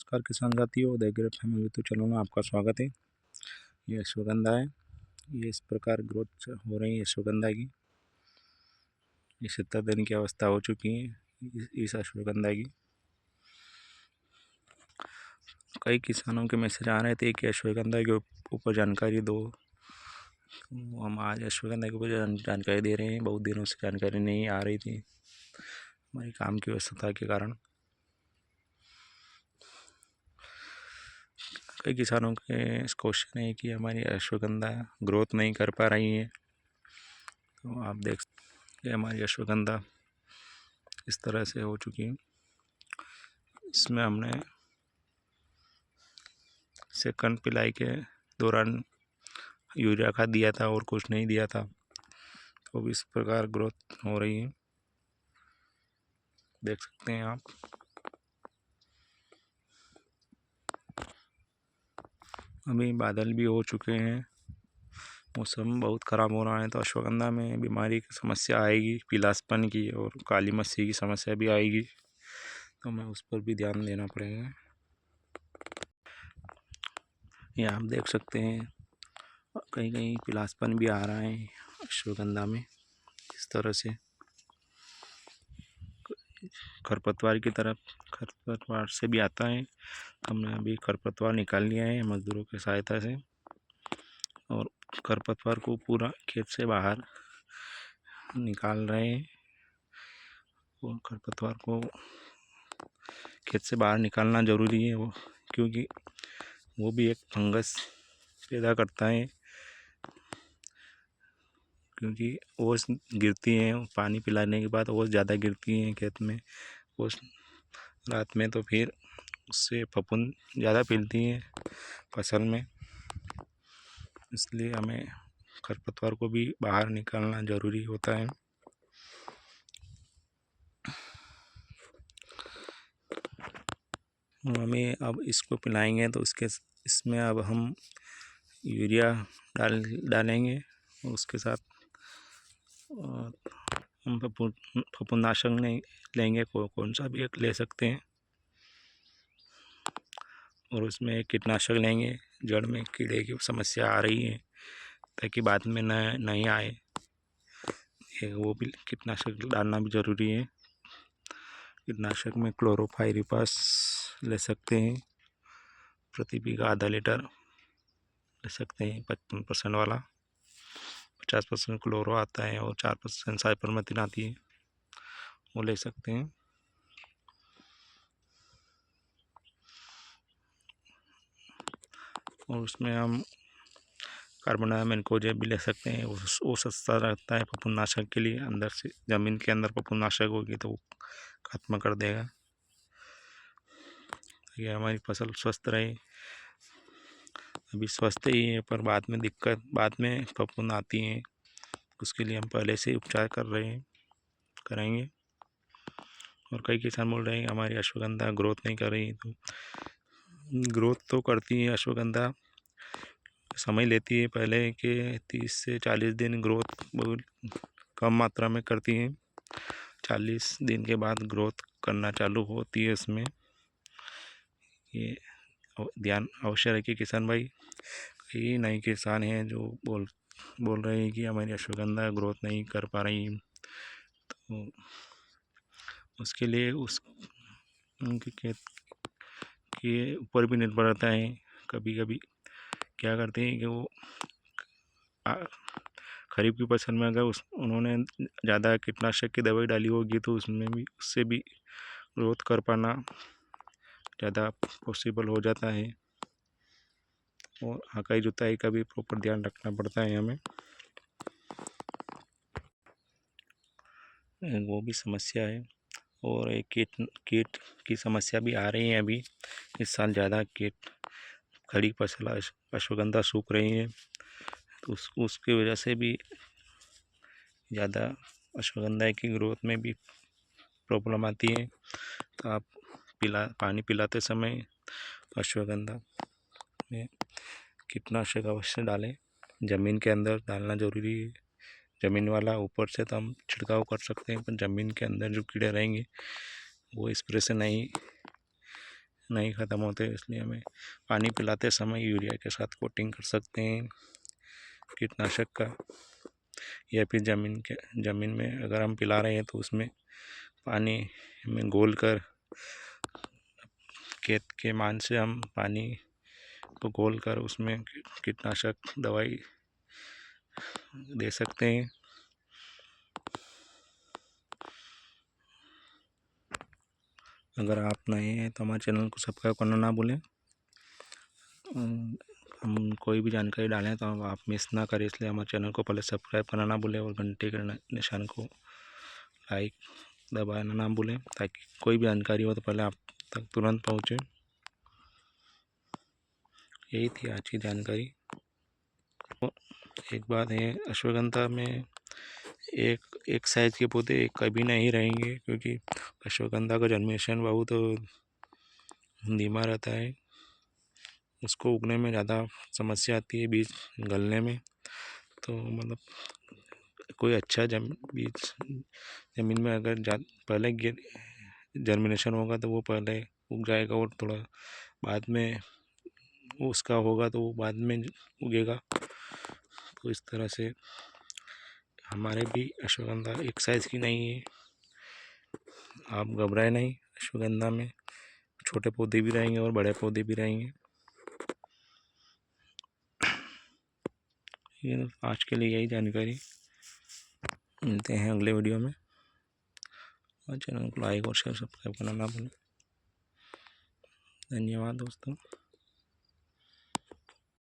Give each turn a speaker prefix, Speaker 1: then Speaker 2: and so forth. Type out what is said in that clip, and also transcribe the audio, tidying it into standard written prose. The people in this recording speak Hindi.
Speaker 1: नमस्कार किसान साथियों, the agro family YouTube channel में आपका स्वागत है। ये अश्वगंधा है। ये इस प्रकार ग्रोथ हो रही है अश्वगंधा की। ये 70 दिन की अवस्था हो चुकी है इस अश्वगंधा की। कई किसानों के मैसेज आ रहे थे कि अश्वगंधा के ऊपर जानकारी दो। तो हम आज अश्वगंधा के ऊपर जानकारी दे रहे हैं। बहुत दिनों से जानकारी नहीं आ रही थी हमारी काम की व्यस्तता के कारण। कई किसानों के क्वेश्चन है कि हमारी अश्वगंधा ग्रोथ नहीं कर पा रही है। तो आप देख सकते हैं हमारी अश्वगंधा इस तरह से हो चुकी है। इसमें हमने सेकंड पिलाई के दौरान यूरिया खाद दिया था और कुछ नहीं दिया था, तो इस प्रकार ग्रोथ हो रही है, देख सकते हैं आप। अभी बादल भी हो चुके हैं, मौसम बहुत ख़राब हो रहा है, तो अश्वगंधा में बीमारी की समस्या आएगी, पीलासपन की और काली मस्सी की समस्या भी आएगी, तो हमें उस पर भी ध्यान देना पड़ेगा। ये आप देख सकते हैं कहीं कहीं पीलासपन भी आ रहा है अश्वगंधा में। इस तरह से खरपतवार की तरफ खरपतवार से भी आता है। हमने अभी खरपतवार निकाल लिया है मजदूरों की सहायता से, और खरपतवार को पूरा खेत से बाहर निकाल रहे हैं। और खरपतवार को खेत से बाहर निकालना ज़रूरी है, वो क्योंकि वो भी एक फंगस पैदा करता है। क्योंकि ओस गिरती हैं पानी पिलाने के बाद, ओस ज़्यादा गिरती हैं खेत में ओस रात में, तो फिर उससे फफूंद ज़्यादा फैलती हैं फसल में। इसलिए हमें खरपतवार को भी बाहर निकालना ज़रूरी होता है। हमें अब इसको पिलाएंगे तो इसमें अब हम यूरिया डालेंगे, और उसके साथ हम फफूंदनाशक नहीं लेंगे, कौन सा भी एक ले सकते हैं, और उसमें एक कीटनाशक लेंगे। जड़ में कीड़े की समस्या आ रही है, ताकि बाद में नहीं आए, वो भी कीटनाशक डालना भी ज़रूरी है। कीटनाशक में क्लोरोफाइरिपास ले सकते हैं, प्रति बीघा आधा लीटर ले सकते हैं। 55% वाला, 50% क्लोरो आता है और 4% साइपरमेथ्रिन आती है, वो ले सकते हैं। और उसमें हम कार्बोनाम मैनकोजेब भी ले सकते हैं, वो सस्ता रहता है फफूंदनाशक के लिए। अंदर से ज़मीन के अंदर फफूंदनाशक होगी तो वो खत्म कर देगा, ताकि हमारी फसल स्वस्थ रहे। अभी स्वस्थ ही है, पर बाद में फफूंद आती हैं, उसके लिए हम पहले से उपचार करेंगे। और कई किसान बोल रहे हैं हमारी अश्वगंधा ग्रोथ नहीं कर रही, तो ग्रोथ तो करती है अश्वगंधा, समय लेती है। पहले के 30 से 40 दिन ग्रोथ बहुत कम मात्रा में करती है, 40 दिन के बाद ग्रोथ करना चालू होती है इसमें। ये ध्यान अवश्य रखिए किसान भाई। कई नए किसान हैं जो बोल रहे हैं कि हमारी अश्वगंधा ग्रोथ नहीं कर पा रही, तो उसके लिए उनके खेत के ऊपर भी निर्भर रहता है। कभी कभी क्या करते हैं कि वो खरीफ की फसल में अगर उन्होंने ज़्यादा कीटनाशक की दवाई डाली होगी, तो उससे भी ग्रोथ कर पाना ज़्यादा पॉसिबल हो जाता है। और हकाई जुताई का भी प्रॉपर ध्यान रखना पड़ता है हमें, वो भी समस्या है। और एक कीट की समस्या भी आ रही है अभी इस साल ज़्यादा। कीट खड़ी फसल अश्वगंधा सूख रही है, तो उसकी वजह से भी ज़्यादा अश्वगंधा की ग्रोथ में भी प्रॉब्लम आती है। तो आप पानी पिलाते समय अश्वगंधा में कीटनाशक अवश्य डालें। ज़मीन के अंदर डालना ज़रूरी है। ज़मीन वाला ऊपर से तो हम छिड़काव कर सकते हैं, पर ज़मीन के अंदर जो कीड़े रहेंगे वो स्प्रे से नहीं नहीं ख़त्म होते, इसलिए हमें पानी पिलाते समय यूरिया के साथ कोटिंग कर सकते हैं कीटनाशक का, या फिर ज़मीन में अगर हम पिला रहे हैं तो उसमें पानी में घोल कर खेत के मान से हम पानी को घोल कर उसमें कीटनाशक दवाई दे सकते हैं। अगर आप नए हैं तो हमारे चैनल को सब्सक्राइब करना ना भूलें। हम कोई भी जानकारी डालें तो आप मिस ना करें, इसलिए हमारे चैनल को पहले सब्सक्राइब करना ना भूलें और घंटे के निशान को लाइक दबाना ना भूलें, ताकि कोई भी जानकारी हो तो पहले आप तक तुरंत पहुँचे। यही थी आज की जानकारी। एक बात है, अश्वगंधा में एक साइज के पौधे कभी नहीं रहेंगे, क्योंकि अश्वगंधा का जर्मिनेशन बहुत धीमा रहता है, उसको उगने में ज़्यादा समस्या आती है, बीज गलने में। तो मतलब कोई अच्छा बीज ज़मीन में अगर पहले जर्मिनेशन होगा तो वो पहले उग जाएगा, और थोड़ा बाद में उसका होगा तो वो बाद में उगेगा। तो इस तरह से हमारे भी अश्वगंधा एक साइज़ की नहीं है। आप घबराए नहीं, अश्वगंधा में छोटे पौधे भी रहेंगे और बड़े पौधे भी रहेंगे। ये आज के लिए यही जानकारी। मिलते हैं अगले वीडियो में, और चैनल को लाइक और शेयर सब्सक्राइब करना ना भूलें। धन्यवाद दोस्तों।